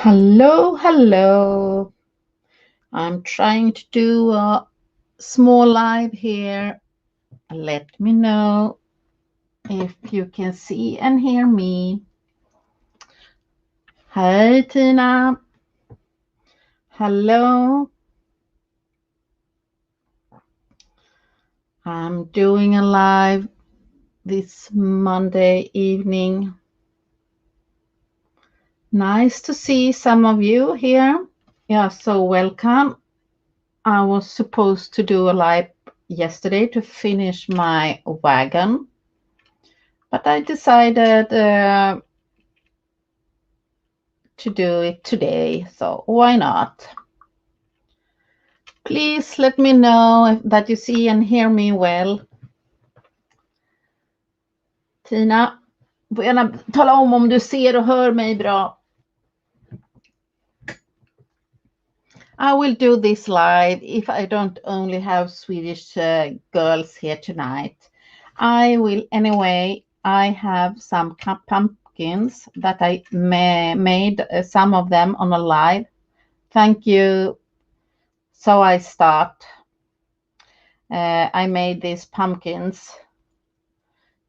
Hello, hello. I'm trying to do a small live here. Let me know if you can see and hear me. Hi, Tina. Hello. I'm doing a live this Monday evening. Nice to see some of you here. Yeah, so welcome. I was supposed to do a live yesterday to finish my wagon, but I decided to do it today, so why not? Please let me know that you see and hear me well. Tina, får gärna tala om du ser och hör mig bra. I will do this live if I don't only have Swedish girls here tonight. I will anyway. I have some pumpkins that I made, some of them on a live. Thank you. So I start. I made these pumpkins,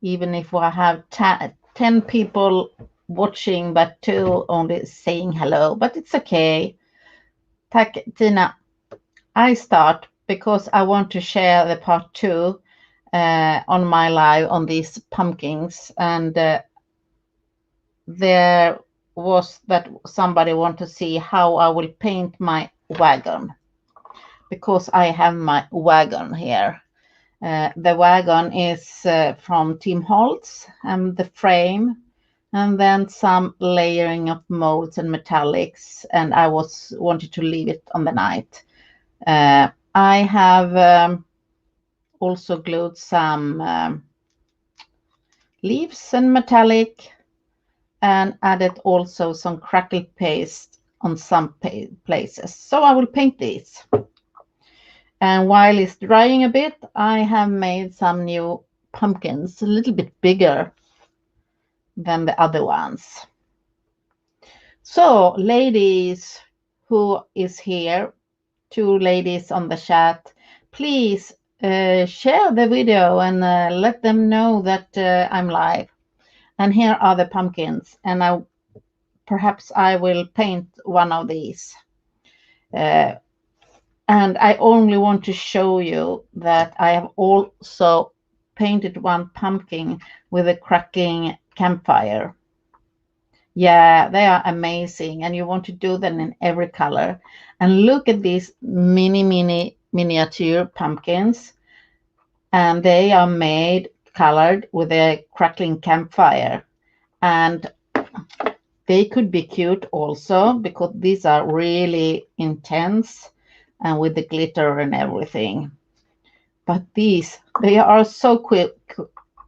even if I have 10 people watching, but 2 only saying hello. But it's okay. Tack, Tina. I start because I want to share the part 2 on my live on these pumpkins. And there was that somebody want to see how I will paint my wagon, because I have my wagon here. The wagon is from Tim Holtz, and the frame, and then some layering of molds and metallics, and I wanted to leave it on the night. I have also glued some leaves and metallic, and added also some crackle paste on some places. So I will paint these. And while it's drying a bit, I have made some new pumpkins, a little bit bigger than the other ones. So, ladies who is here, 2 ladies on the chat, please share the video and let them know that I'm live. And here are the pumpkins, and perhaps I will paint one of these. And I only want to show you that I have also painted one pumpkin with a crackling campfire. Yeah, they are amazing, and you want to do them in every color. And look at these miniature pumpkins, and they are colored with a crackling campfire. And they could be cute also, because these are really intense and with the glitter and everything. But these, they are so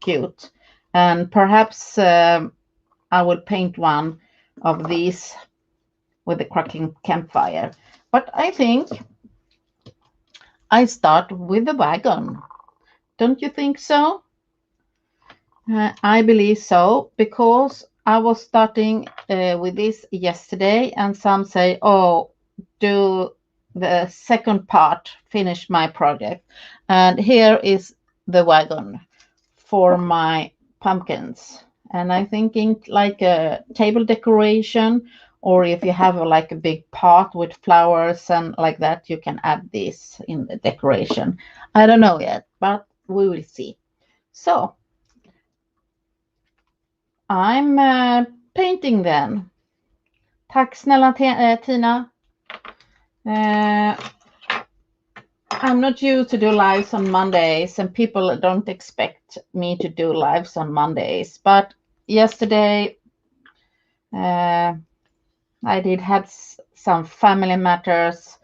cute. And perhaps I will paint one of these with the crackling campfire. But I think I start with the wagon. Don't you think so? I believe so, because I was starting with this yesterday, and some say, oh, do the second part, finish my project. And here is the wagon for my pumpkins. And I'm thinking like a table decoration, or if you have like a big pot with flowers and like that, you can add this in the decoration. I don't know yet, but we will see. So I'm painting then. Tack snälla Tina. I'm not used to do lives on Mondays, and people don't expect me to do lives on Mondays. But yesterday, I did have some family matters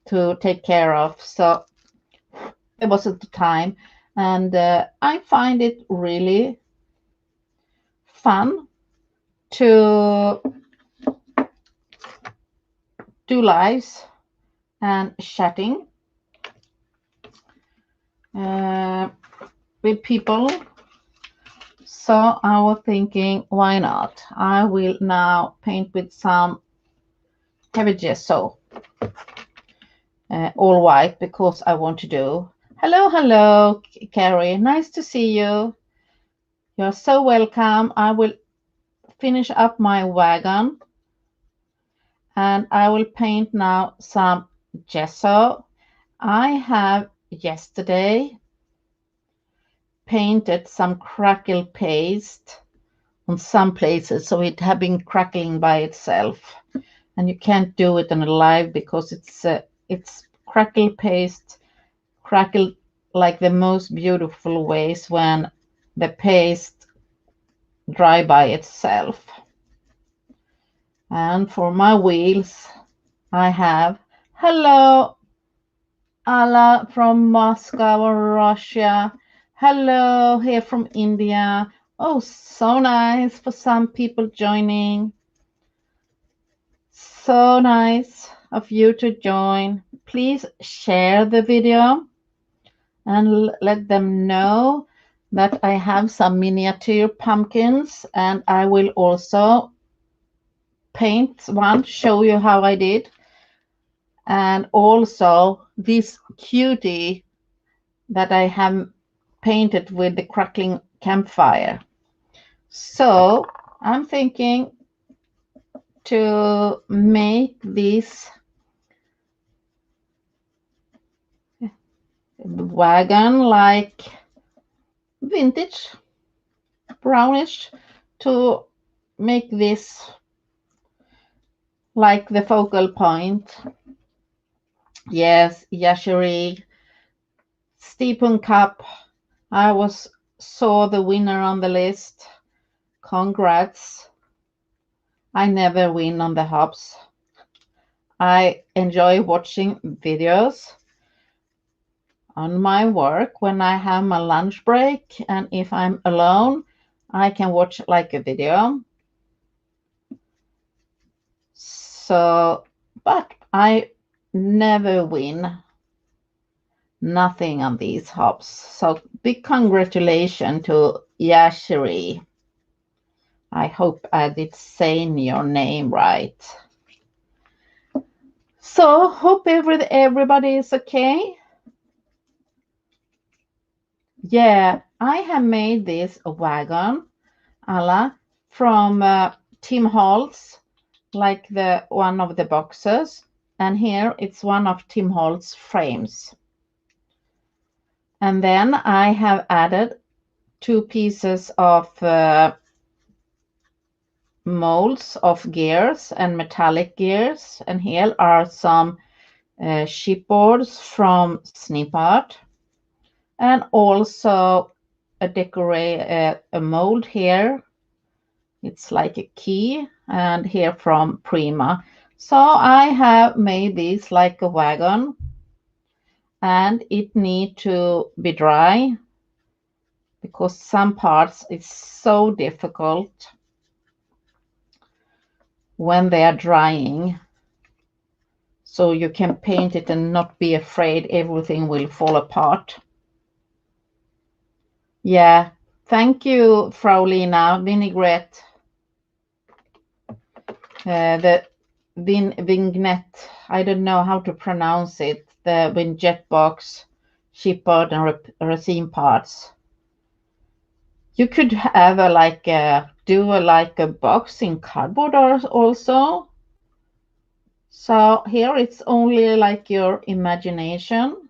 to take care of, so it wasn't the time. And I find it really fun to do lives and chatting with people. So I was thinking, why not? I will now paint with some heavy gesso, all white, because I want to do. Hello, hello, Carrie. Nice to see you. You're so welcome. I will finish up my wagon, and I will paint now some gesso. I have yesterday painted some crackle paste on some places, so it had been crackling by itself, and you can't do it on a live because it's crackle paste, crackle like the most beautiful ways when the paste dry by itself. And for my wheels, I have hello Alla from Moscow, Russia. Hello here from India. Oh, so nice for some people joining. So nice of you to join. Please share the video and let them know that I have some miniature pumpkins, and I will also paint one, show you how I did, and also this cutie that I have painted with the crackling campfire. So I'm thinking to make this wagon like vintage, brownish, to make this like the focal point. Yes, Yashiri, Steepen Cup. I saw the winner on the list. Congrats. I never win on the hops. I enjoy watching videos on my work when I have my lunch break, and if I'm alone, I can watch like a video. So, but I never win. Nothing on these hops. So big congratulations to Yashiri. I hope I did say your name right. So hope everybody is okay. Yeah, I have made this wagon, Alla, from Tim Holtz, like the one of the boxes, and here it's one of Tim Holtz frames. And then I have added 2 pieces of molds of gears and metallic gears, and here are some chipboards from Snipart, and also a mold here. It's like a key, and here from Prima. So I have made this like a wagon, and it need to be dry because some parts is so difficult when they are drying. So you can paint it and not be afraid everything will fall apart. Yeah, thank you, Frau Lina. Vinaigrette. The vignette, I don't know how to pronounce it, the vignette box, chipboard and resin parts. You could have do a box in cardboard also. So here it's only like your imagination,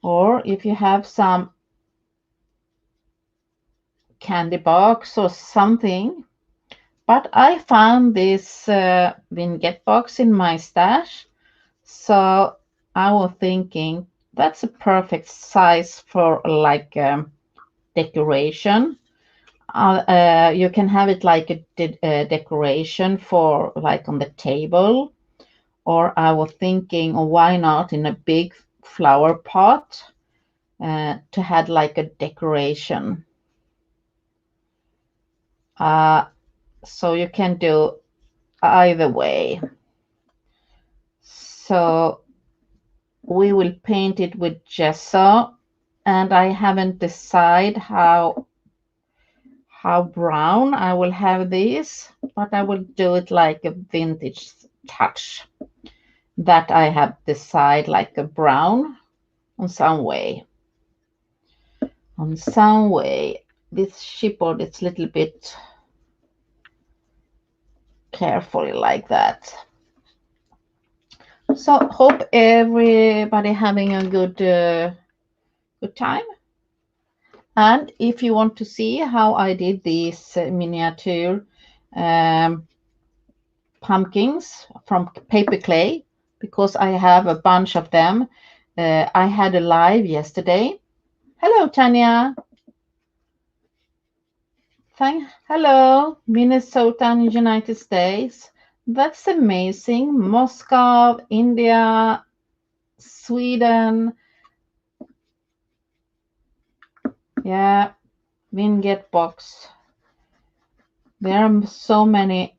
or if you have some candy box or something. But I found this vignette box in my stash, so I was thinking that's a perfect size for like decoration. You can have it like a decoration for like on the table, or I was thinking, why not in a big flower pot to have like a decoration. So you can do either way. So we will paint it with gesso, and I haven't decided how brown I will have this, but I will do it like a vintage touch that I have decided like a brown on some way. On some way, this chipboard is a little bit carefully like that. So hope everybody having a good time. And if you want to see how I did these miniature pumpkins from paper clay, because I have a bunch of them, I had a live yesterday. Hello, Tanya. Hello, Minnesota and United States. That's amazing. Moscow, India, Sweden. Yeah, Winget box. There are so many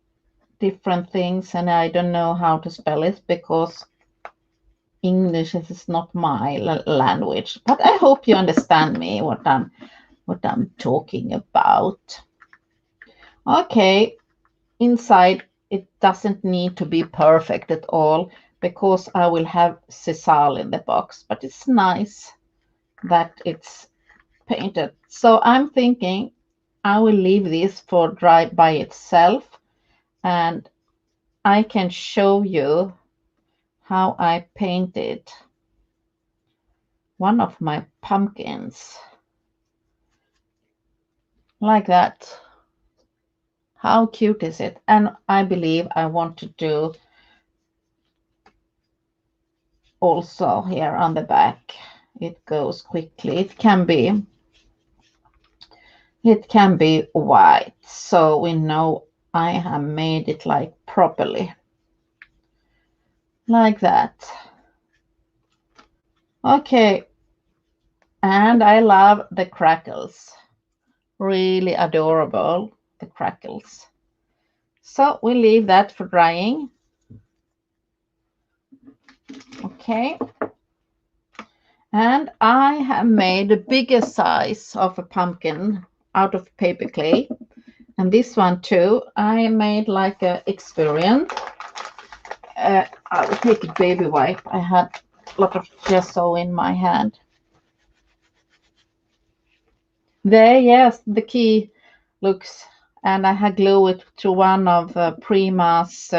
different things, and I don't know how to spell it because English is not my language. But I hope you understand me what I'm talking about. Okay, inside it doesn't need to be perfect at all because I will have sisal in the box, but it's nice that it's painted. So I'm thinking I will leave this for dry by itself, and I can show you how I painted one of my pumpkins like that. How cute is it? And I believe I want to do also here on the back. It goes quickly. It can be white, so we know I have made it like properly like that. Okay, and I love the crackles, really adorable, the crackles. So we leave that for drying. Okay, and I have made a bigger size of a pumpkin out of paper clay, and this one too I made like a experience. I will take a baby wipe. I had a lot of gesso in my hand. There, yes, the key looks, and I had glue it to one of Prima's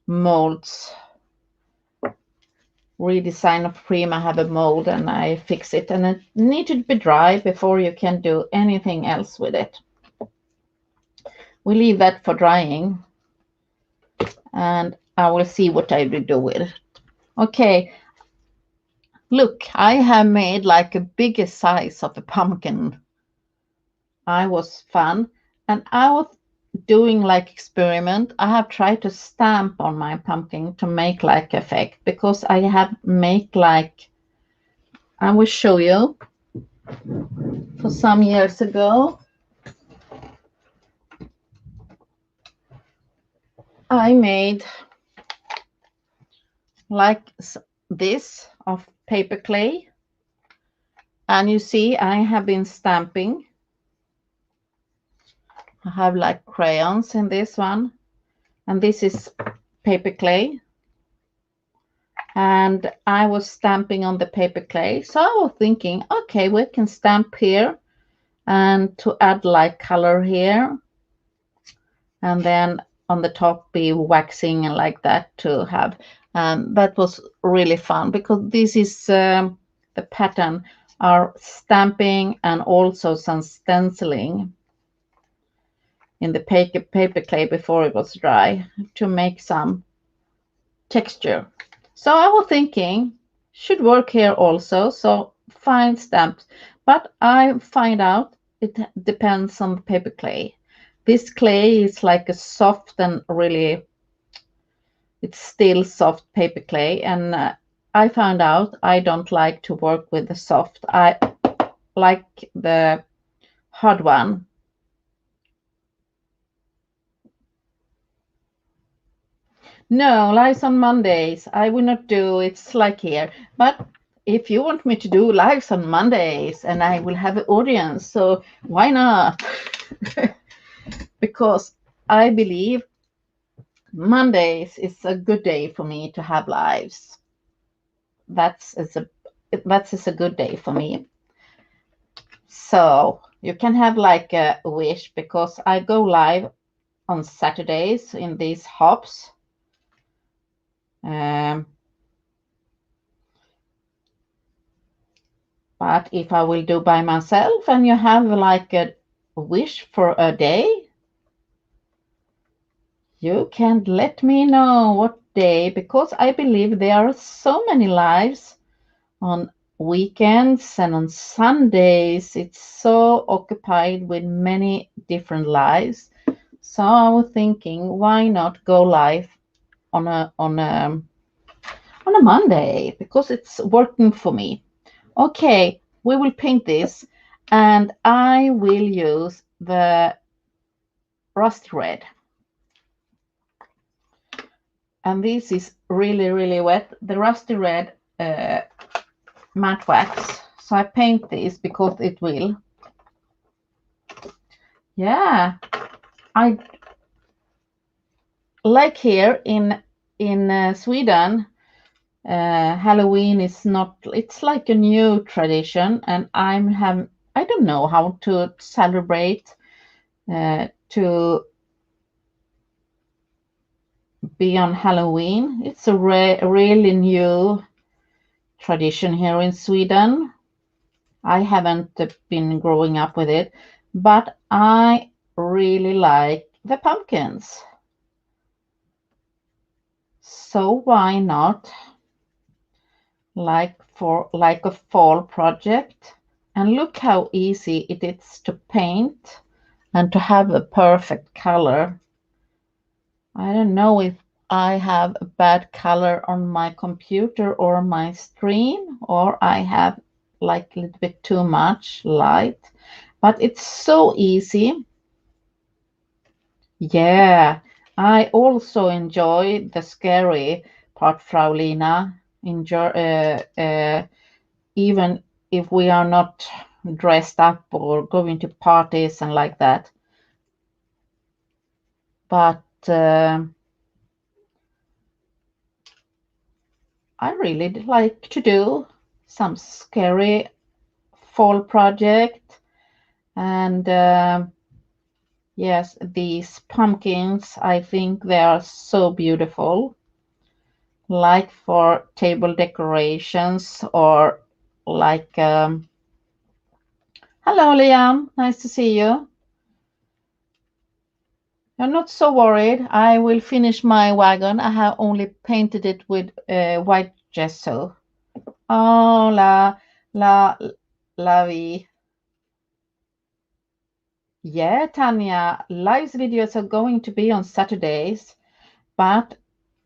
molds. Redesign of Prima have a mold, and I fix it, and it needs to be dry before you can do anything else with it. We leave that for drying, and I will see what I will do with it. Okay, look, I have made like a bigger size of a pumpkin. I was fun, and I was doing like experiment. I have tried to stamp on my pumpkin to make like effect, because I have make like, I will show you, for some years ago I made like this of paper clay, and you see I have been stamping. I have like crayons in this one, and this is paper clay, and I was stamping on the paper clay. So I was thinking, okay, we can stamp here and to add like color here, and then on the top be waxing and like that to have. That was really fun because this is the pattern are stamping and also some stenciling in the paper clay before it was dry to make some texture. So I was thinking should work here also, so fine stamps, but I find out it depends on the paper clay. This clay is like a soft and really, it's still soft paper clay, and I found out I don't like to work with the soft. I like the hard one. No, lives on Mondays. I will not do it's like here. But if you want me to do lives on Mondays, and I will have an audience, so why not? Because I believe Mondays is a good day for me to have lives. That's a good day for me. So you can have like a wish because I go live on Saturdays in these hops. But if I will do by myself and you have like a wish for a day, you can let me know what day, because I believe there are so many lives on weekends and on Sundays. It's so occupied with many different lives. So I was thinking, why not go live on a Monday, because it's working for me. Okay, we will paint this, and I will use the rusty red. And this is really, really wet, the rusty red matte wax. So I paint this because it will. Yeah, I like here in Sweden. Halloween is not. It's like a new tradition, and I don't know how to celebrate to be on Halloween. It's a really new tradition here in Sweden. I haven't been growing up with it, but I really like the pumpkins. So why not like a fall project? And look how easy it is to paint and to have a perfect color. I don't know if I have a bad color on my computer or my stream, or I have like a little bit too much light, but it's so easy. Yeah, I also enjoy the scary part, Frau Lina. Enjoy, even if we are not dressed up or going to parties and like that. But I really like to do some scary fall project. And yes, these pumpkins, I think they are so beautiful, like for table decorations or like, hello, Liam, nice to see you. You're not so worried. I will finish my wagon. I have only painted it with white gesso. Oh, la vie. Yeah, Tanya, live videos are going to be on Saturdays, but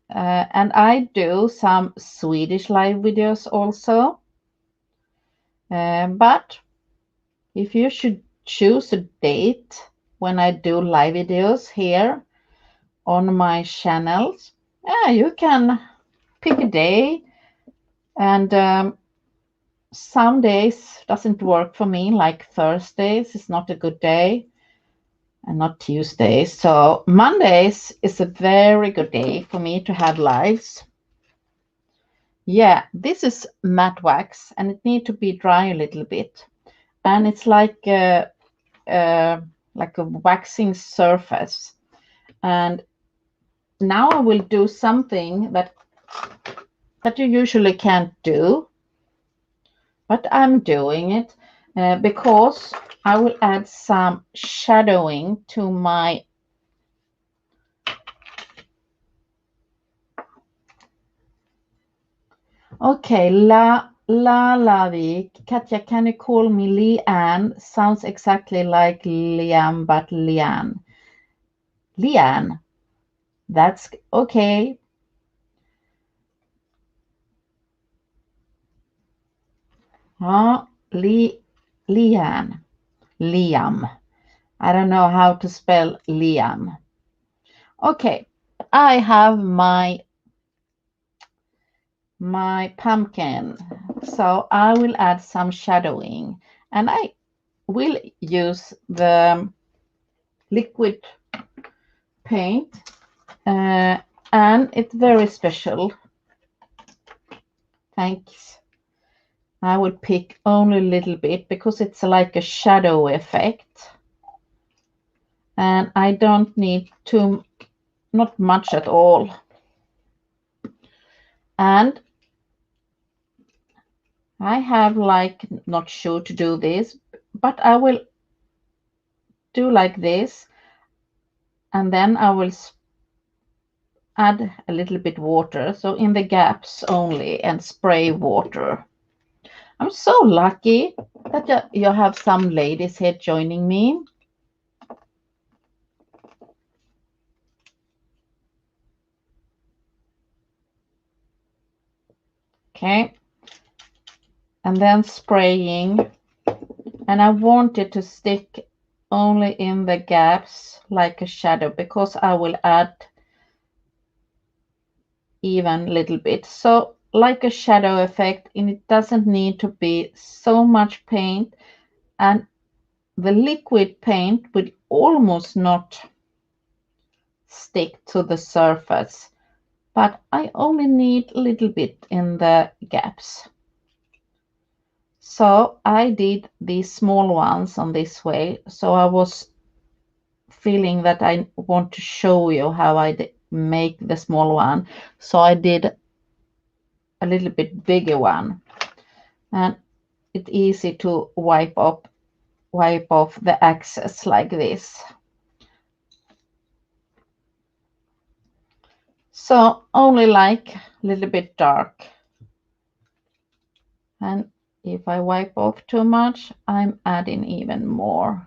and I do some Swedish live videos also. But if you should choose a date when I do live videos here on my channels, yeah, you can pick a day. And some days doesn't work for me, like Thursdays is not a good day, and not Tuesdays. So Mondays is a very good day for me to have lives. Yeah, this is matte wax, and it needs to be dry a little bit. And it's like a waxing surface. And now I will do something that you usually can't do, but I'm doing it because I will add some shadowing to my okay, Lavik. Katja, can you call me Leanne? Sounds exactly like Liam, but Leanne. Leanne. That's okay. Huh? Leanne. Liam. I don't know how to spell Liam. Okay, I have my pumpkin. So I will add some shadowing, and I will use the liquid paint and it's very special. Thanks. I would pick only a little bit because it's like a shadow effect. And I don't need not much at all. And I have like not sure to do this, but I will do like this, and then I will add a little bit water, so in the gaps only, and spray water. I'm so lucky that you have some ladies here joining me. Okay, and then spraying, and I want it to stick only in the gaps like a shadow, because I will add even a little bit, so like a shadow effect, and it doesn't need to be so much paint, and the liquid paint would almost not stick to the surface, but I only need a little bit in the gaps. So I did these small ones on this way, so I was feeling that I want to show you how I make the small one, so I did a little bit bigger one, and it's easy to wipe off the excess like this. So only like a little bit dark, and if I wipe off too much, I'm adding even more.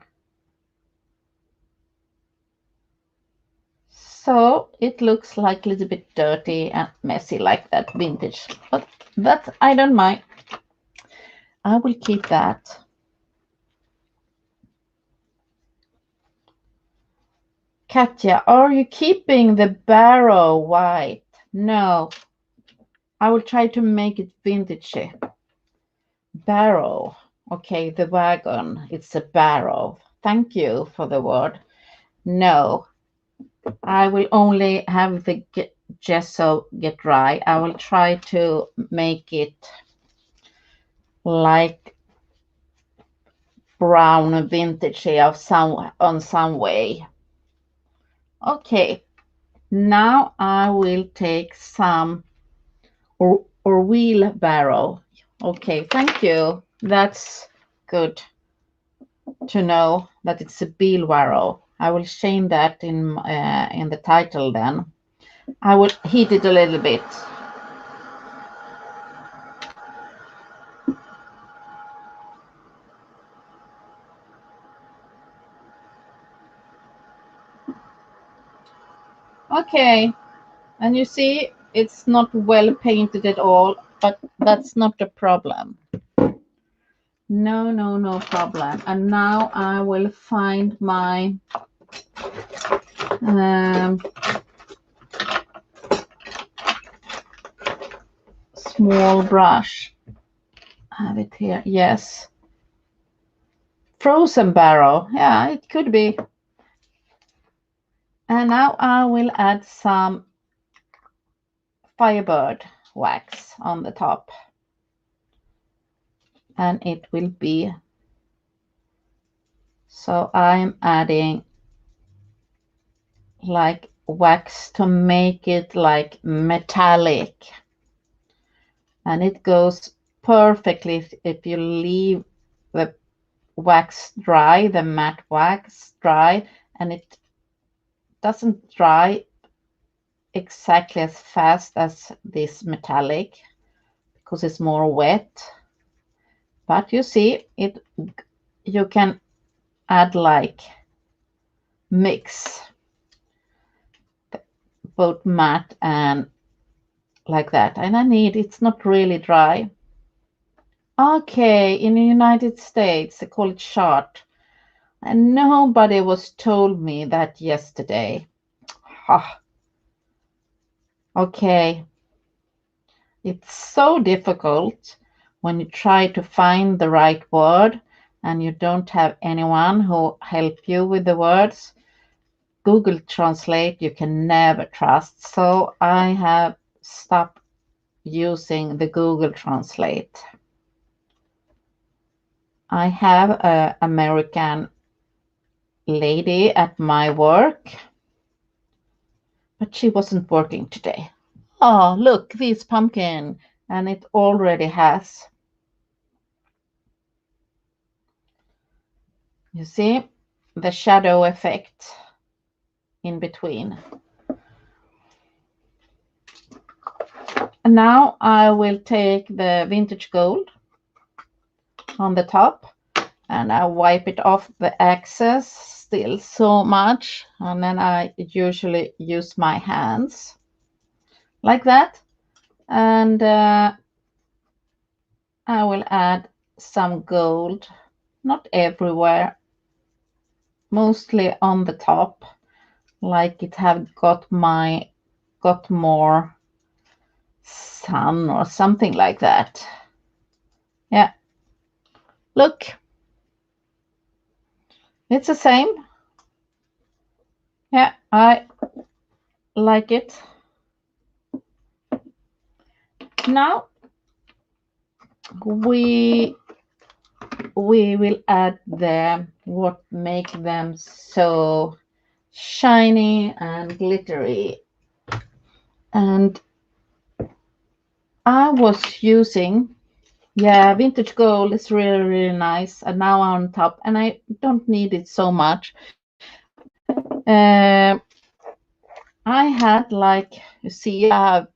So it looks like a little bit dirty and messy like that vintage, but that I don't mind. I will keep that. Katja, are you keeping the barrow white? No, I will try to make it vintagey. Barrow. Okay, the wagon. It's a barrow. Thank you for the word. No, I will only have the gesso get dry. I will try to make it like brown vintagey of some way. Okay, now I will take some or wheelbarrow. Okay, thank you. That's good to know that it's a wheelbarrow. I will change that in the title then. I will heat it a little bit. Okay, and you see it's not well painted at all, but that's not a problem. No problem. And now I will find my small brush. I have it here. Yes. Frozen barrel. Yeah, it could be. And now I will add some Firebird wax on the top. And it will be, so I'm adding like wax to make it like metallic, and it goes perfectly if you leave the wax dry, the matte wax dry, and it doesn't dry exactly as fast as this metallic because it's more wet, but you see it, you can add like mix both matte and like that, and I need, it's not really dry. Okay, in the United States they call it short, and nobody was told me that yesterday. Okay, it's so difficult when you try to find the right word and you don't have anyone who help you with the words. Google Translate you can never trust, so I have stopped using the Google Translate. I have an American lady at my work, but she wasn't working today. Oh, look, this pumpkin, and it already has. You see the shadow effect in between. And now I will take the vintage gold on the top and I wipe it off the excess, still so much, and then I usually use my hands like that, and I will add some gold, not everywhere, mostly on the top, like it have got more sun or something like that. Yeah, look, it's the same. Yeah, I like it. Now we will add what make them so shiny and glittery. And I was using, vintage gold is really, really nice. And now on top, and I don't need it so much. I had, like, you see, I have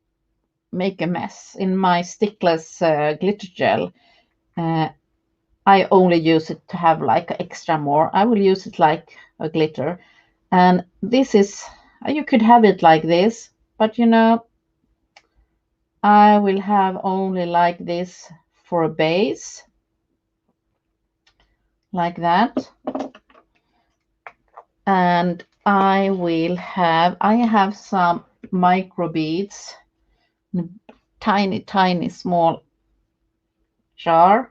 make a mess in my stickless glitter gel. I only use it to have like extra more. I will use it like a glitter. And this is, you could have it like this, but you know, I will have only like this for a base, like that. And I have some micro beads, tiny, tiny, small jar,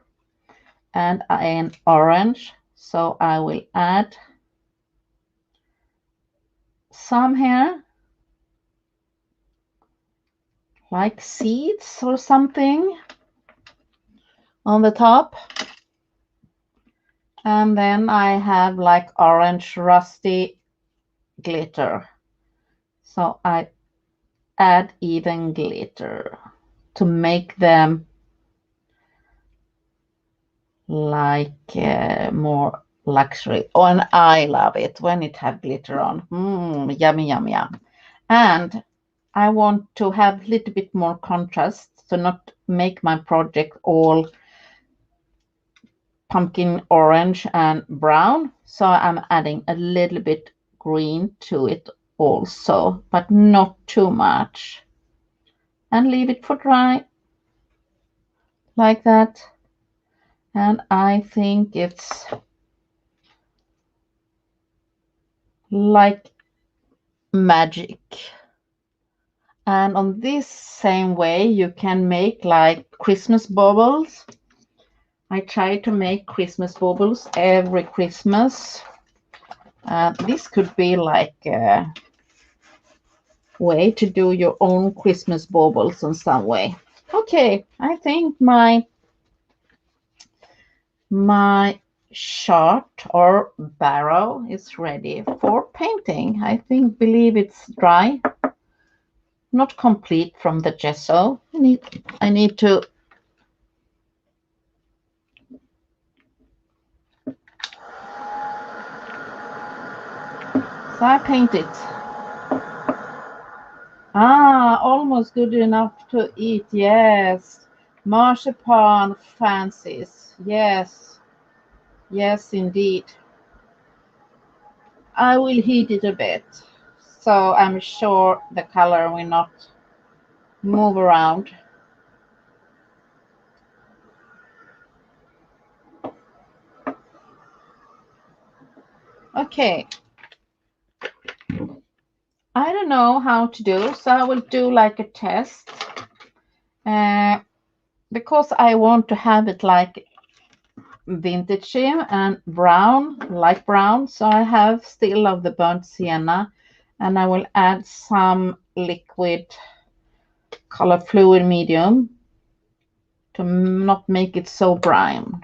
and an orange. So I will add some here, like seeds or something on the top. And then I have like orange rusty glitter. So I add even glitter to make them like more luxury. Oh, and I love it when it have glitter on. Yummy, yum, yum. And I want to have a little bit more contrast to not make my project all pumpkin orange and brown. So I'm adding a little bit green to it also, but not too much. And leave it for dry like that. And I think it's like magic. And on this same way, you can make like Christmas baubles. I try to make Christmas baubles every Christmas. This could be like a way to do your own Christmas baubles in some way. Okay, I think my shot or barrow is ready for painting. Believe it's dry, not complete from the gesso. I need to so I paint it. Almost good enough to eat. Yes, marzipan fancies. Yes, yes, indeed. I will heat it a bit, so I'm sure the color will not move around. Okay. I don't know how to do, so I will do like a test. Because I want to have it like vintagey and brown, light brown. So I have still of the burnt sienna, and I will add some liquid color fluid medium to not make it so brown,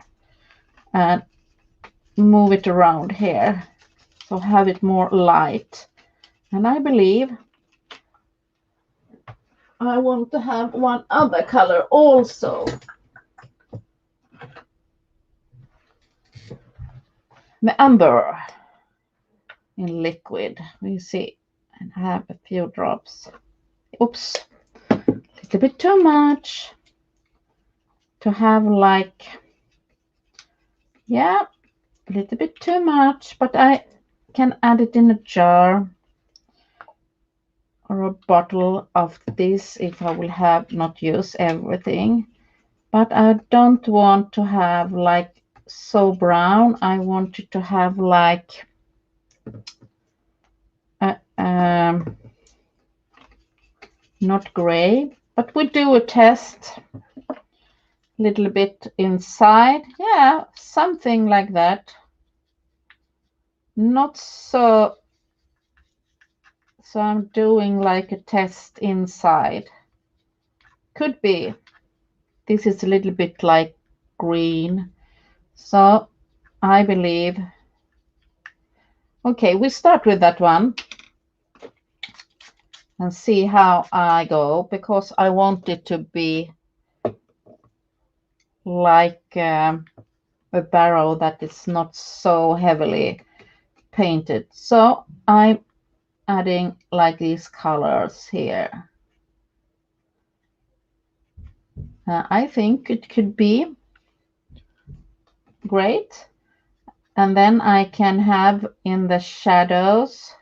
and move it around here so have it more light. And I believe I want to have one other color also. The amber in liquid. We see, and I have a few drops. Oops, a little bit too much to have, like, yeah, a little bit too much, but I can add it in a jar or a bottle of this if I will have not use everything. But I don't want to have like so brown. I want it to have like not gray, but we do a test a little bit inside. Yeah, something like that. Not so. So I'm doing like a test inside. Could be. This is a little bit like green. So I believe. Okay, we start with that one and see how I go, because I want it to be like a barrow that is not so heavily painted. So I'm adding like these colors here. I think it could be great. And then I can have in the shadows,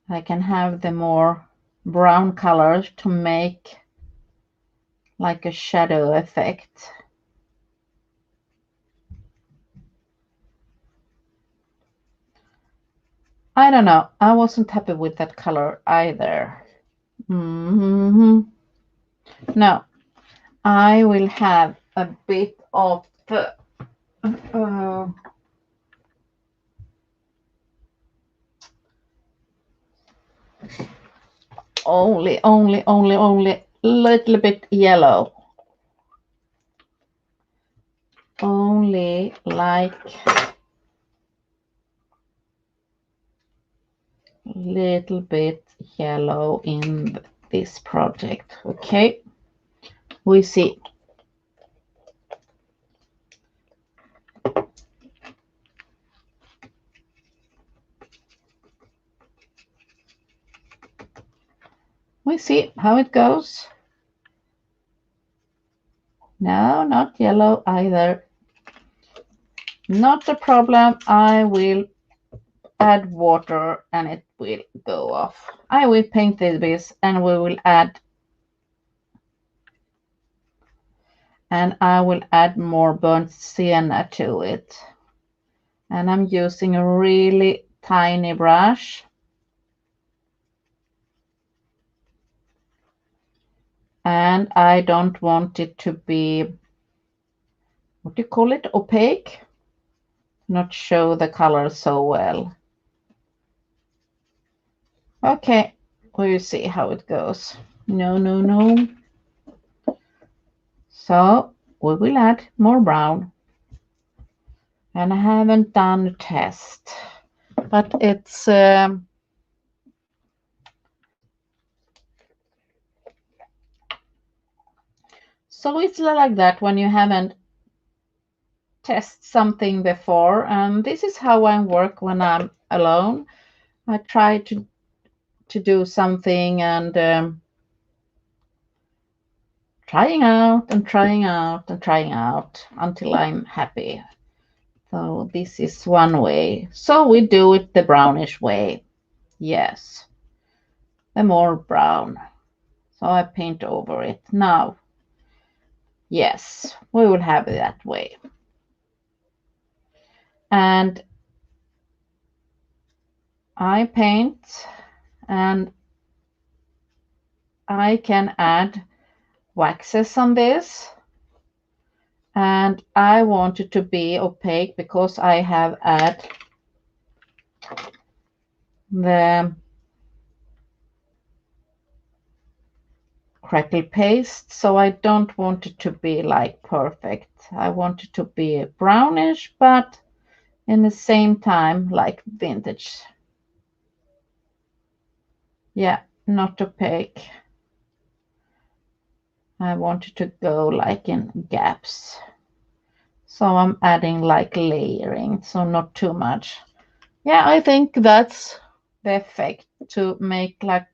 I can have the more brown colors to make like a shadow effect. I don't know. I wasn't happy with that color either. No, I will have a bit of the only little bit yellow. Only like little bit yellow in this project. Okay, we see. We see how it goes. No, not yellow either. Not a problem. I will add water and it will go off. I will paint this and we will add, and I will add more burnt sienna to it. And I'm using a really tiny brush. And I don't want it to be, what do you call it, opaque? Not show the color so well. Okay, we'll see how it goes. No. So we will add more brown. And I haven't done a test, but it's so it's like that when you haven't tested something before. And this is how I work when I'm alone. I try to do something and trying out until I'm happy. So this is one way. So we do it the brownish way. Yes, the more brown. So I paint over it. Now, yes, we will have it that way. And I paint and I can add waxes on this. And I want it to be opaque because I have added the crackle paste, so I don't want it to be like perfect. I want it to be brownish, but in the same time like vintage. Yeah, not opaque. I want it to go like in gaps. So I'm adding like layering, so not too much. Yeah, I think that's the effect, to make like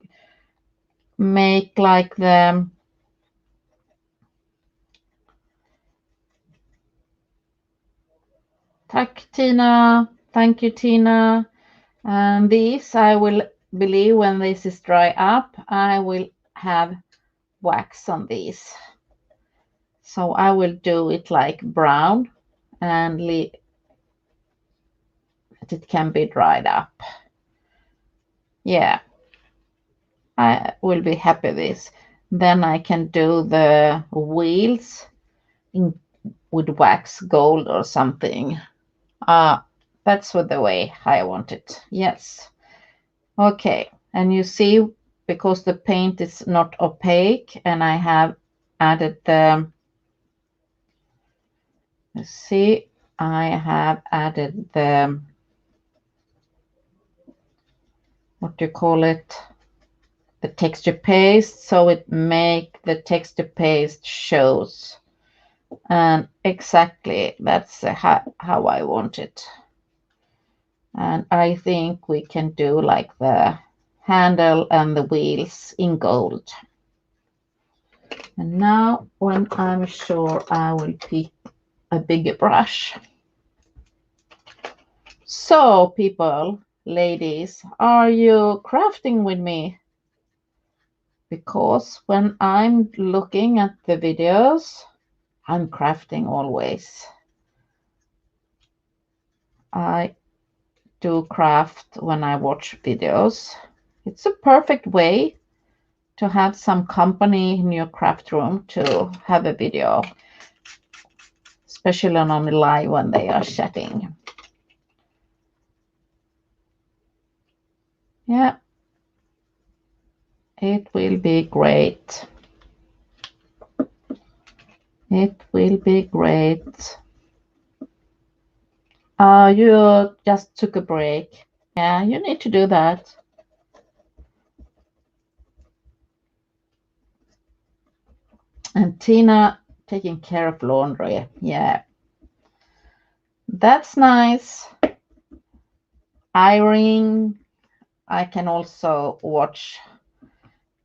the Tina. Thank you, Tina. And these I will believe when this is dry up, I will have wax on these. So I will do it like brown and let it can be dried up. Yeah, I will be happy with this. Then I can do the wheels with wax gold or something. That's the way I want it. Yes. Okay. And you see, because the paint is not opaque and I have added the, let's see, I have added the, what do you call it? The texture paste. So it make the texture paste shows. And exactly that's how I want it. And I think we can do like the handle and the wheels in gold. And now when I'm sure, I will pick a bigger brush. So people, ladies, are you crafting with me? Because when I'm looking at the videos, I'm crafting always. I do craft when I watch videos. It's a perfect way to have some company in your craft room to have a video, especially on the live when they are chatting. Yeah, it will be great. It will be great. You just took a break. Yeah, you need to do that. And Tina taking care of laundry. Yeah, that's nice. Ironing. I can also watch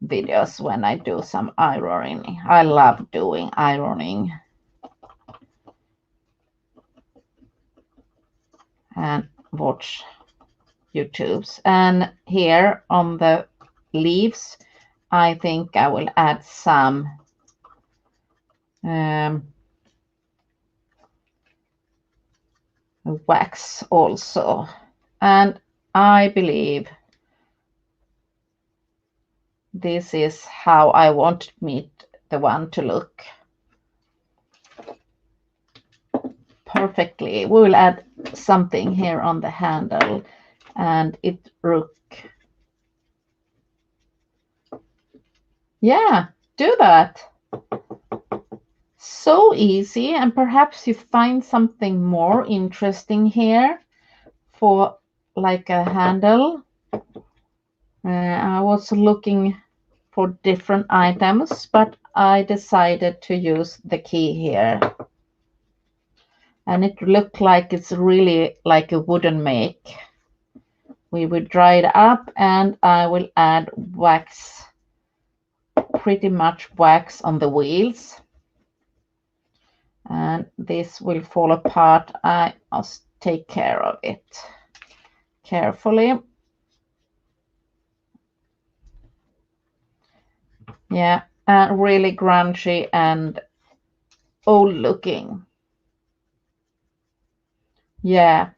videos when I do some ironing. I love doing ironing. And watch YouTubes. And here on the leaves, I think I will add some wax also. And I believe this is how I want the one to look. Perfectly. We will add something here on the handle and it look. Yeah, do that. So easy, and perhaps you find something more interesting here for like a handle. I was looking for different items, but I decided to use the key here. And it looked like it's really like a wooden make. We will dry it up and I will add wax, pretty much wax on the wheels. And this will fall apart. I must take care of it carefully. Yeah, really grungy and old looking. Yeah,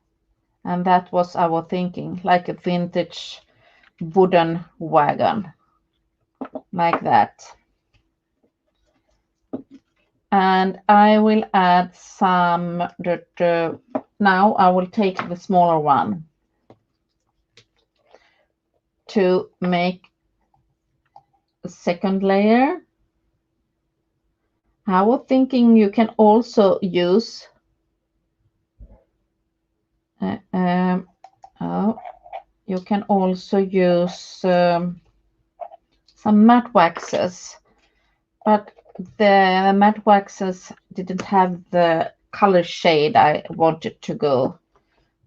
and that was our thinking, like a vintage wooden wagon, like that. And I will add some, now I will take the smaller one to make a second layer. I was thinking you can also use you can also use some matte waxes, but the matte waxes didn't have the color shade I wanted to go.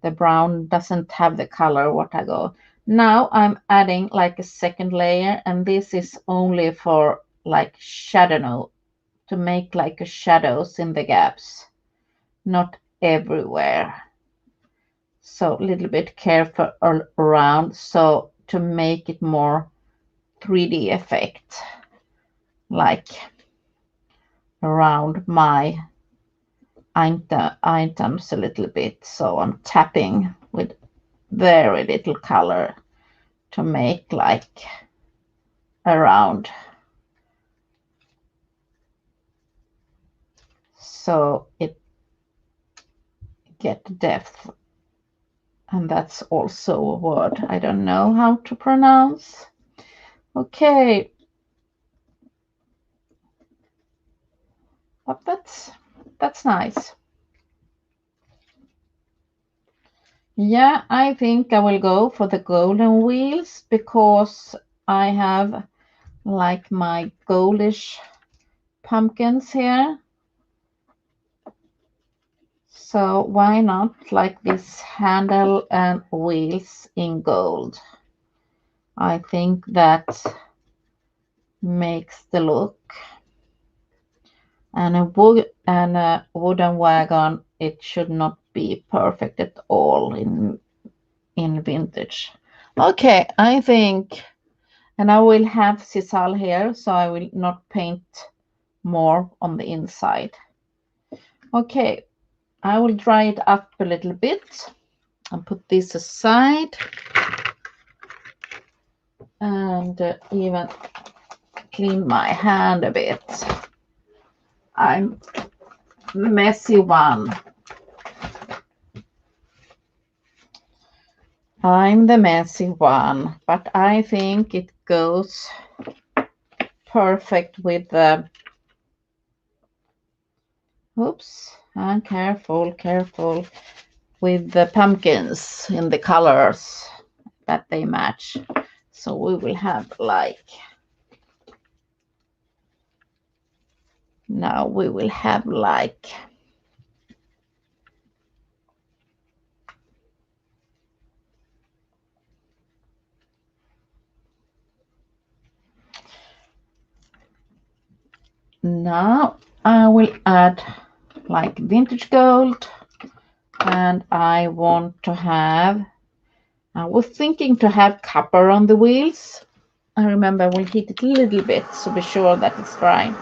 The brown doesn't have the color what I go. Now I'm adding like a second layer, and this is only for like shadow, to make like a shadows in the gaps, not everywhere. So a little bit careful around, so to make it more 3D effect, like around my items a little bit. So I'm tapping with very little color to make like around, so it get depth. And that's also a word I don't know how to pronounce. Okay, but that's nice. Yeah, I think I will go for the golden wheels because I have like my goldish pumpkins here. So why not like this handle and wheels in gold? I think that makes the look. And a wooden wagon, it should not be perfect at all in vintage. Okay, I think, and I will have sisal here, so I will not paint more on the inside. Okay, I will dry it up a little bit and put this aside, and even clean my hand a bit. I'm messy one. I'm the messy one, but I think it goes perfect with the, oops, and careful, with the pumpkins in the colors that they match. So we will have like, now we will have like, now I will add like vintage gold, and I want to have, I was thinking to have copper on the wheels. I remember we'll heat it a little bit to be sure that it's dry.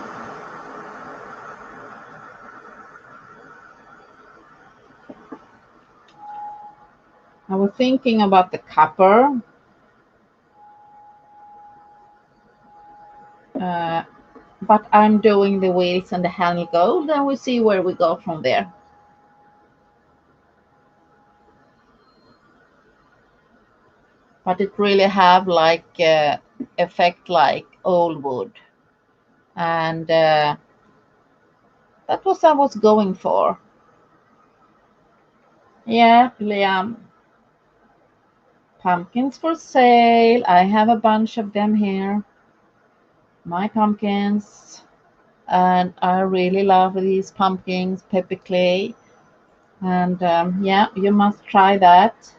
I was thinking about the copper, but I'm doing the wheels and the handle gold, and we see where we go from there. But it really have like effect like old wood, and that was I was going for. Yeah, Liam. Pumpkins for sale. I have a bunch of them here. My pumpkins. And I really love these pumpkins, Paperclay. And yeah, you must try that.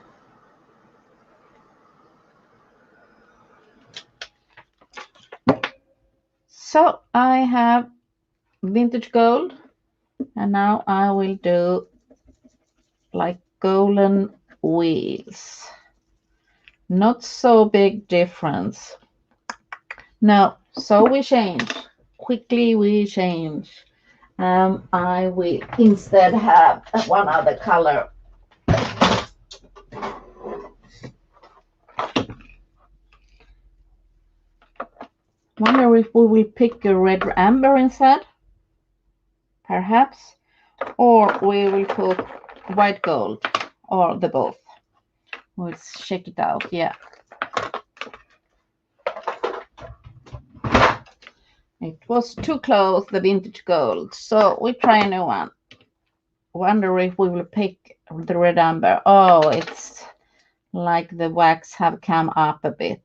So I have vintage gold, and now I will do like golden wheels. Not so big difference. No, so we change. Quickly we change. I will instead have one other color. Wonder if we will pick a red amber instead. perhaps, or we will put white gold, or the both. Let's check it out. Yeah. It was too close, the vintage gold. So we try a new one. Wonder if we will pick the red amber. Oh, it's like the wax have come up a bit.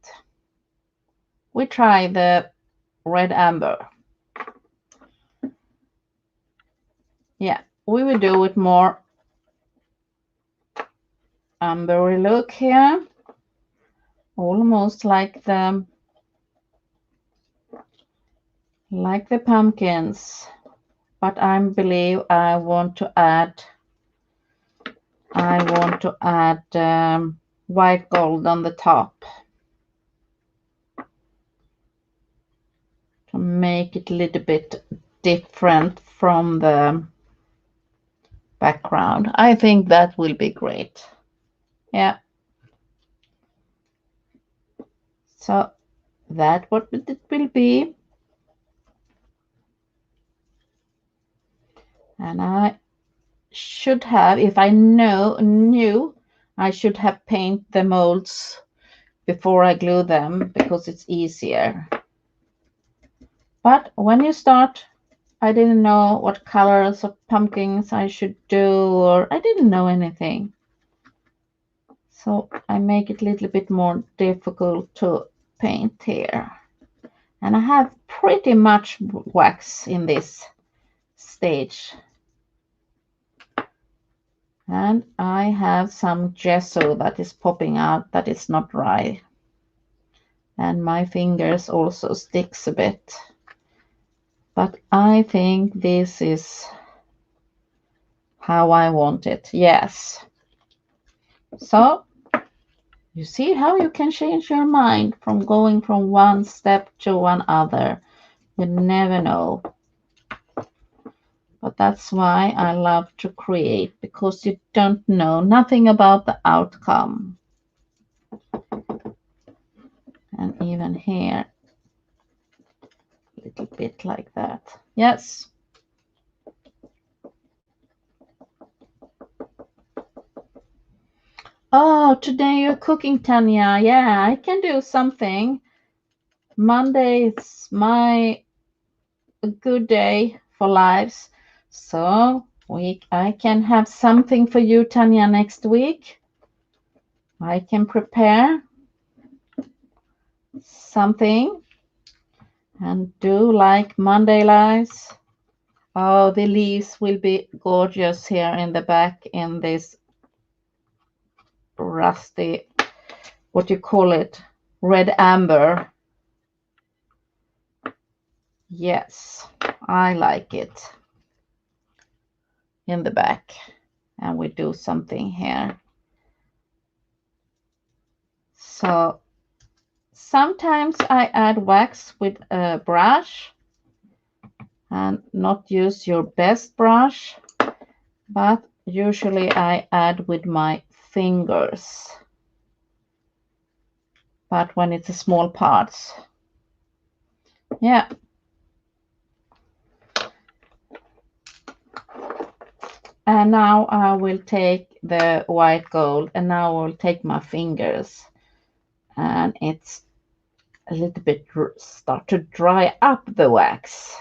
We try the red amber. Yeah, we will do it more ambery look here. Almost like the pumpkins. But I believe I want to add white gold on the top to make it a little bit different from the background. I think that will be great. Yeah. So that's what it will be. And I should have, if I knew, I should have painted the molds before I glue them because it's easier. But when you start, I didn't know what colors of pumpkins I should do, or I didn't know anything. So I make it a little bit more difficult to paint here. And I have pretty much wax in this stage. And I have some gesso that is popping out that is not dry. And my fingers also sticks a bit. But I think this is how I want it. Yes. So you see how you can change your mind from going from one step to another. You never know. But that's why I love to create, because you don't know nothing about the outcome. And even here, a little bit like that. Yes. Oh, today you're cooking, Tanya. Yeah, I can do something. Monday is my good day for lives. So I can have something for you, Tanya, next week. I can prepare something and do like Monday lives. Oh, the leaves will be gorgeous here in the back in this rusty, what do you call it? Red amber. Yes, I like it in the back. And we do something here. So sometimes I add wax with a brush and not use your best brush, but usually I add with my fingers. But when it's a small parts. Yeah. And now I will take the white gold, and now I will take my fingers, and it's a little bit start to dry up the wax.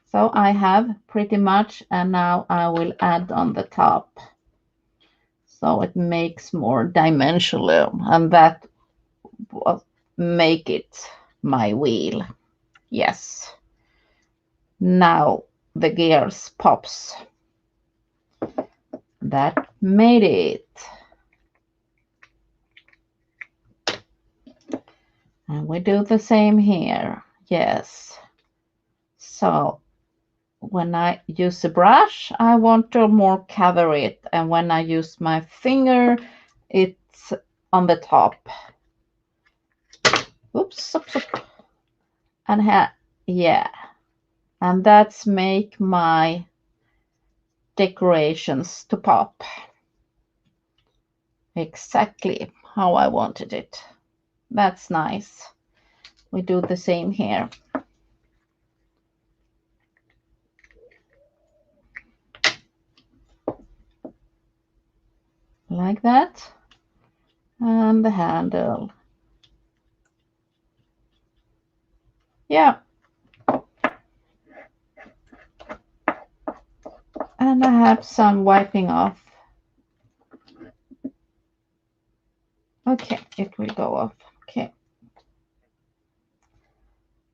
So I have pretty much, and now I will add on the top. So it makes more dimensional, and that will make it my wheel. Yes. Now the gears pops. That made it. And we do the same here. Yes. So when I use a brush, I want to more cover it. And when I use my finger, it's on the top. Oops. And yeah. And that's make my decorations to pop. Exactly how I wanted it. That's nice. We do the same here. like that, and the handle. Yeah. And I have some wiping off. Okay, it will go off. Okay.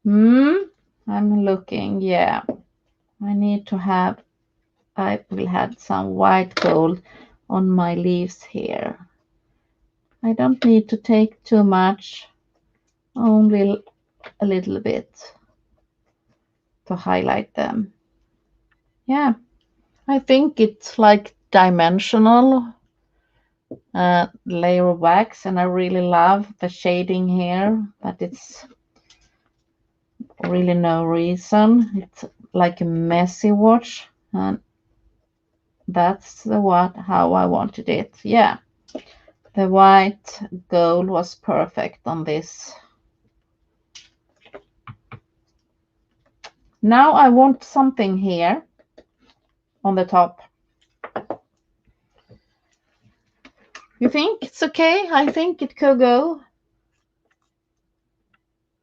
I'm looking. Yeah. I need to have, I will have some white gold on my leaves here. I don't need to take too much, only a little bit to highlight them. Yeah, I think it's like dimensional layer of wax, and I really love the shading here, but it's really no reason. It's like a messy watch, and that's how I wanted it. Yeah, the white gold was perfect on this. Now I want something here on the top. You think it's okay? I think it could go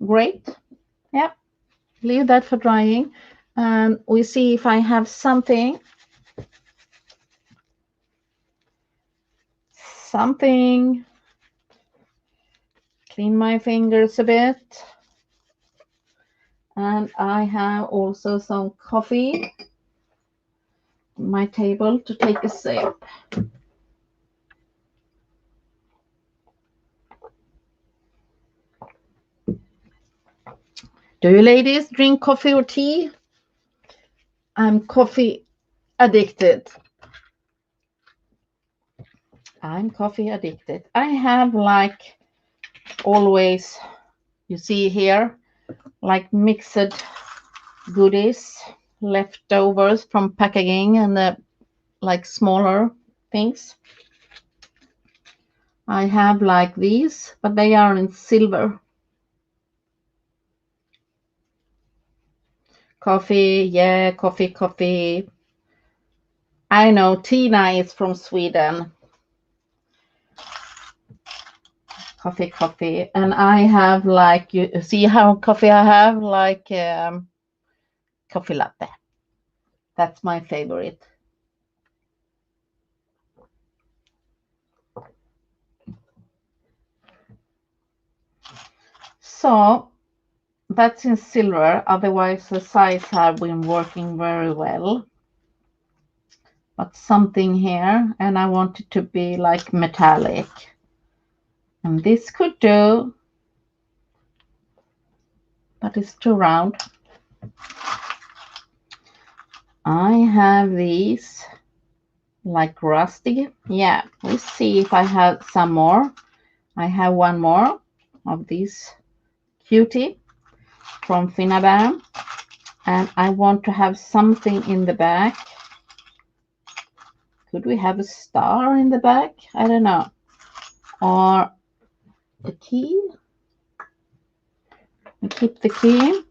great. Yeah, leave that for drying, and we see if I have something clean my fingers a bit. And I have also some coffee on my table to take a sip. Do you ladies drink coffee or tea? I'm coffee addicted. I have, like always, you see here, like mixed goodies, leftovers from packaging, and like smaller things. I have like these, but they are in silver. Coffee, yeah, coffee. I know Tina is from Sweden. Coffee. And I have, like, you see how coffee I have, like coffee latte. That's my favorite. So that's in silver. Otherwise, the size have been working very well. But something here, and I want it to be like metallic. And this could do, but it's too round. I have these like rusty. Yeah, let's see if I have some more. I have one more of these cutie from Finalizing, and I want to have something in the back. Could we have a star in the back? I don't know. Or a key. I keep the key.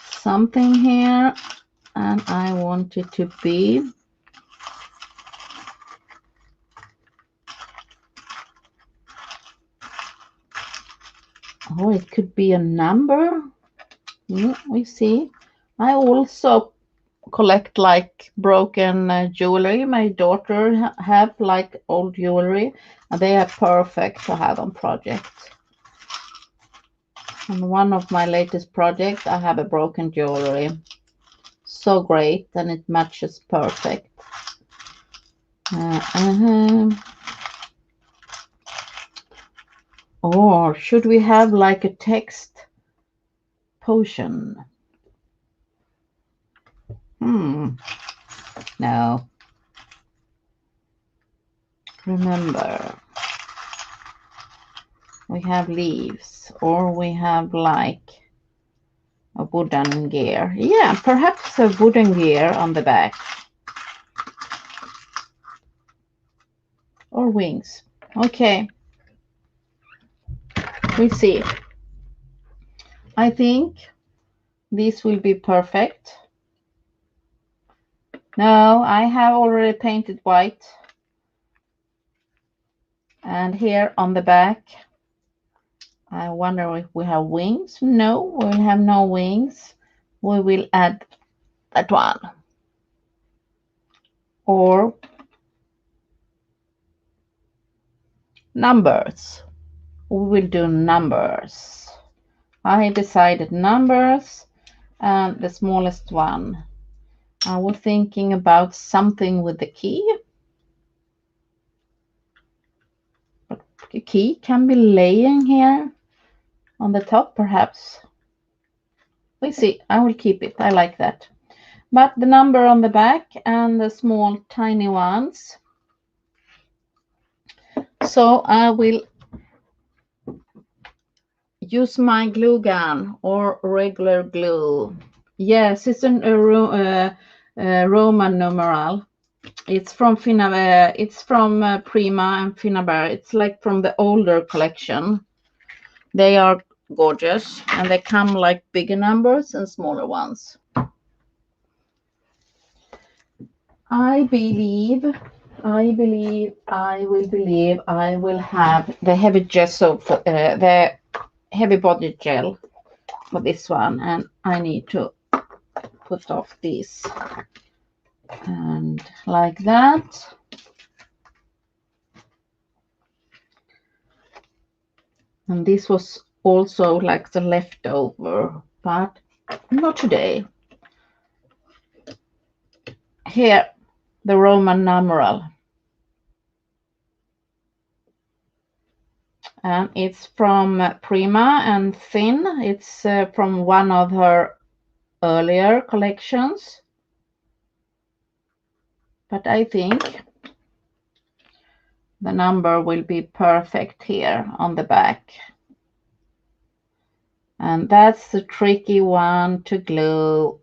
Something here, and I want it to be it could be a number. We see. I also collect like broken jewelry. My daughter have like old jewelry, and they are perfect to have on projects. On one of my latest projects, I have a broken jewelry. So great, and it matches perfect. Or should we have like a text potion? No. Remember, we have leaves, or we have like a wooden gear. Yeah, perhaps a wooden gear on the back. Or wings. Okay. We see. I think This will be perfect. No, I have already painted white. And here on the back, I wonder if we have wings. No, we will have no wings. We will add that one. Or numbers. We will do numbers. I decided numbers and the smallest one. I was thinking about something with the key. But the key can be laying here on the top, perhaps. We see. I will keep it. I like that. But the number on the back and the small tiny ones. So I will use my glue gun or regular glue. Yes, it's a Roman numeral. It's from Prima and Finnaberg. It's like from the older collection. They are gorgeous and they come like bigger numbers and smaller ones. I will have the heavy gesso for the heavy body gel for this one, and I need to put off these and like that. And this was also like the leftover, but not today. Here, the Roman numeral. And it's from Prima and Thin. It's from one of her earlier collections. But I think the number will be perfect here on the back. And that's the tricky one to glue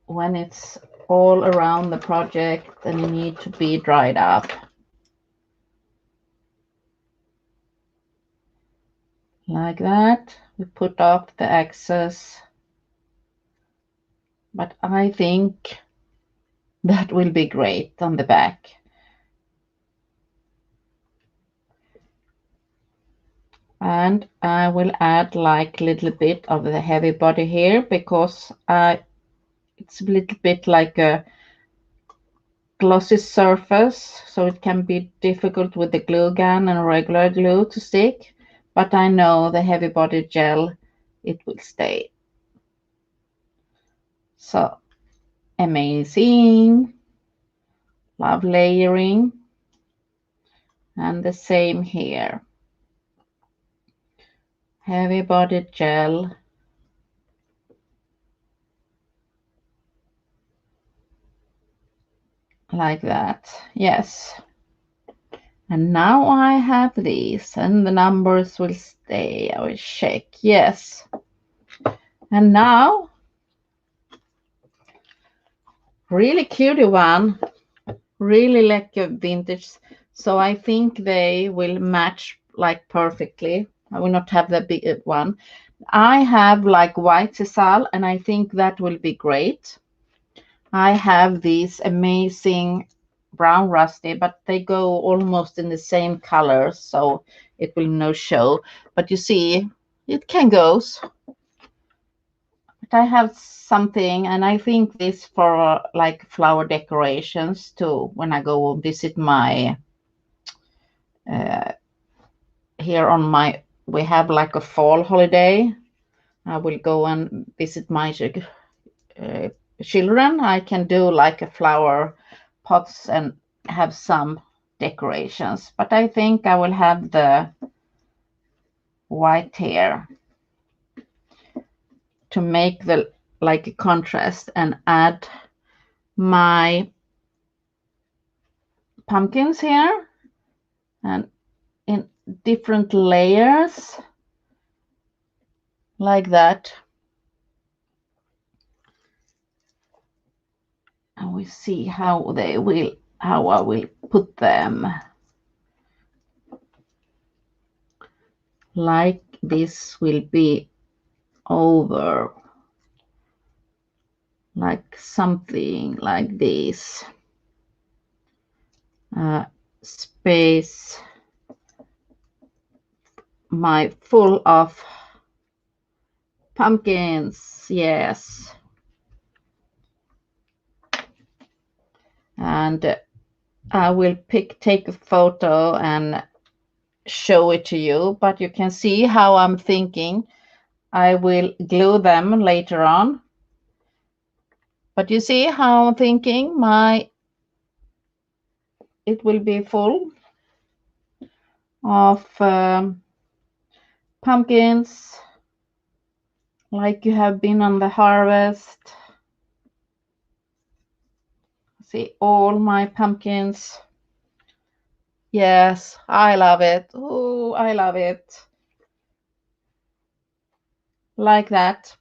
when it's all around the project and you need to be dried up. Like that. We put off the excess. But I think that will be great on the back. And I will add like a little bit of the heavy body here because it's a little bit like a glossy surface, so it can be difficult with the glue gun and regular glue to stick. But I know the heavy body gel, it will stay. So amazing. Love layering. And the same here. Heavy body gel. Like that. Yes. And now I have these and the numbers will stay. I will check. Yes. And now, really cutie one. Really like a vintage. So I think they will match like perfectly. I will not have the big one. I have like white sisal and I think that will be great. I have these amazing brown rusty, but they go almost in the same color, so it will no show. But you see, it can go. But I have something, and I think this for like flower decorations too. When I go visit my here on my, we have like a fall holiday. I will go and visit my children. I can do like a flower pots and have some decorations, but I think I will have the white here to make the like a contrast and add my pumpkins here and in different layers like that. And we see how I will put them. Like this will be over, like something like this. Space my full of pumpkins, yes. And I will take a photo and show it to you, but you can see how I'm thinking. I will glue them later on. But you see how I'm thinking it will be full of pumpkins, like you have been on the harvest. See all my pumpkins. Yes, I love it. Oh, I love it. Like that.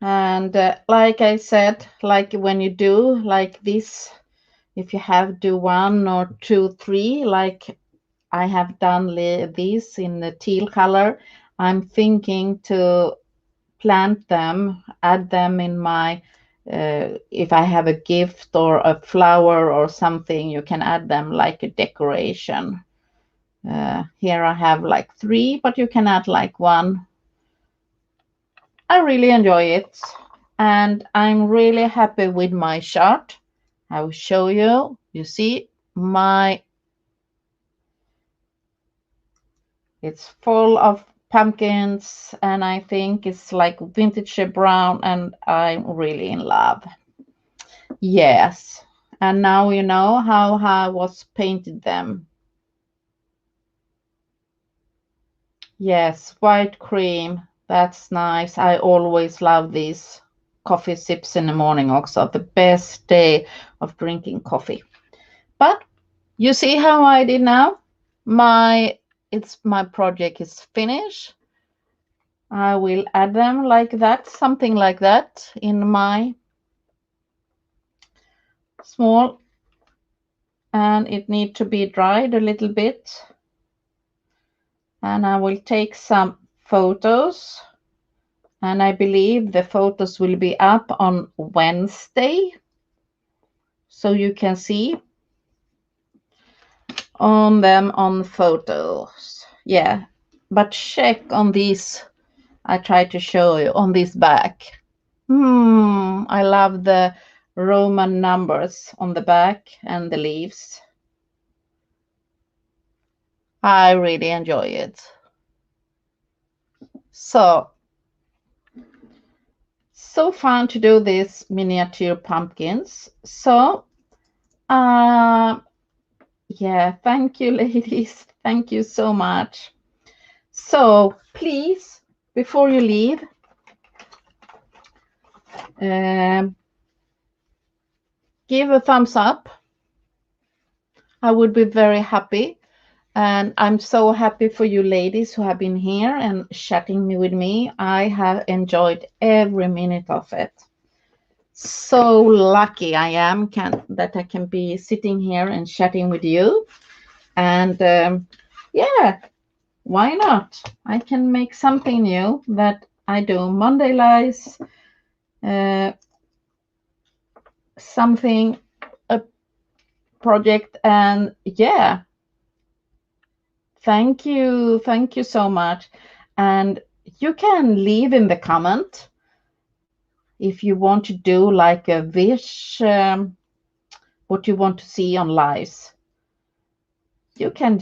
And like I said, like when you do like this, if you have do 1 or 2, 3, like I have done this in the teal color, I'm thinking to plant them, add them in my, if I have a gift or a flower or something, you can add them like a decoration. Here I have like 3, but you can add like 1. I really enjoy it, and I'm really happy with my chart. I will show you. You see it's full of pumpkins, and I think it's like vintage brown, and I'm really in love. Yes, and now you know how I was painted them. Yes, white cream. That's nice. I always love these coffee sips in the morning also. The best day of drinking coffee. But you see how I did now? My project is finished. I will add them like that, something like that, in my small, and it need to be dried a little bit. And I will take some photos, and I believe the photos will be up on Wednesday, so you can see on them on photos. Yeah, but check on these. I try to show you on this back. I love the Roman numbers on the back and the leaves. I really enjoy it. So fun to do these miniature pumpkins. So yeah, thank you, ladies. Thank you so much. So please, before you leave, give a thumbs up. I would be very happy. And I'm so happy for you ladies who have been here and chatting with me. I have enjoyed every minute of it. So lucky I am that I can be sitting here and chatting with you. And yeah, why not? I can make something new that I do Monday lies, something, a project, and yeah. Thank you so much. And you can leave in the comment if you want to do like a wish, what you want to see on lives. You can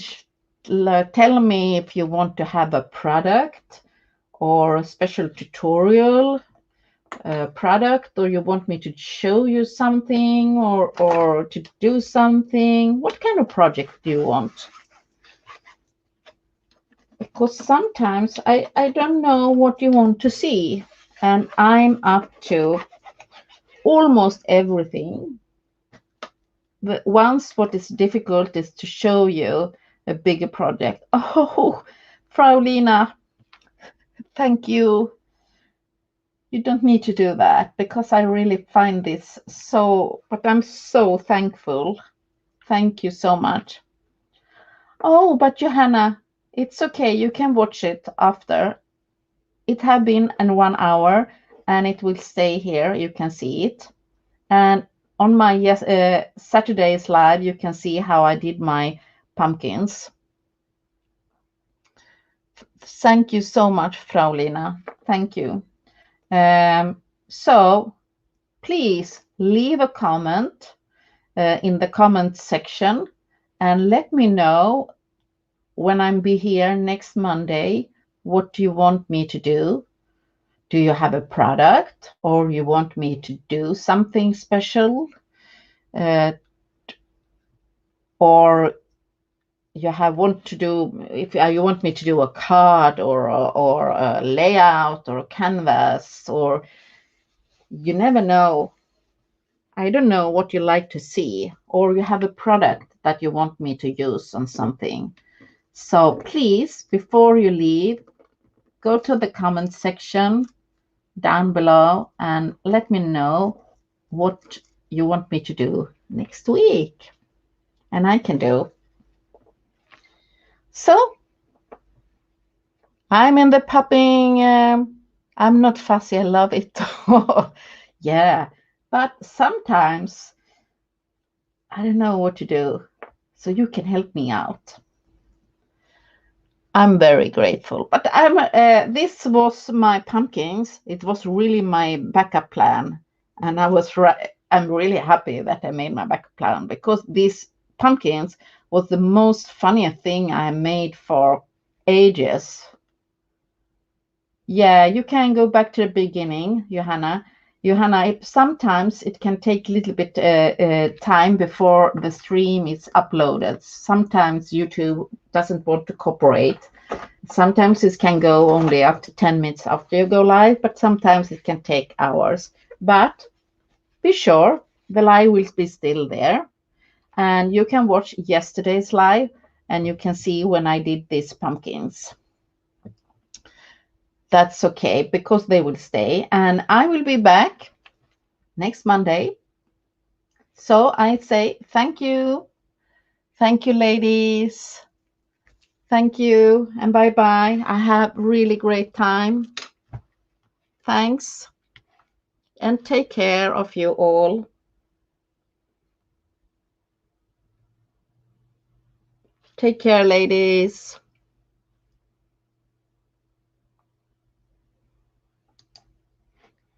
tell me if you want to have a product or a special tutorial product, or you want me to show you something or to do something. What kind of project do you want? Because sometimes I don't know what you want to see, and I'm up to almost everything. But what is difficult is to show you a bigger project. Oh, Frau Lina, thank you. You don't need to do that because I really find this so, but I'm so thankful. Thank you so much. Oh, but Johanna, It's okay. You can watch it after. It have been in 1 hour and it will stay here. You can see it. And on my Saturday's live, you can see how I did my pumpkins. Thank you so much, Frau Lina. Thank you. So please leave a comment in the comment section and let me know when I'm be here next Monday. What do you want me to do? Do you have a product or you want me to do something special? Or want to do, if you want me to do a card or a layout or a canvas, or you never know. I don't know what you like to see, or you have a product that you want me to use on something. So please, before you leave, go to the comment section down below and let me know what you want me to do next week. And I can do. So I'm in the popping. I'm not fussy. I love it. Yeah. But sometimes I don't know what to do. So you can help me out. I'm very grateful. But this was my pumpkins. It was really my backup plan. And I'm really happy that I made my backup plan, because these pumpkins was the most funniest thing I made for ages. Yeah, you can go back to the beginning, Johanna. Johanna, sometimes it can take a little bit time before the stream is uploaded. Sometimes YouTube doesn't want to cooperate. Sometimes it can go only up to 10 minutes after you go live, but sometimes it can take hours. But be sure the live will be still there. And you can watch yesterday's live and you can see when I did these pumpkins. That's okay, because they will stay. And I will be back next Monday. So I say thank you. Thank you, ladies. Thank you and bye-bye. I have really great time. Thanks. And take care of you all. Take care, ladies.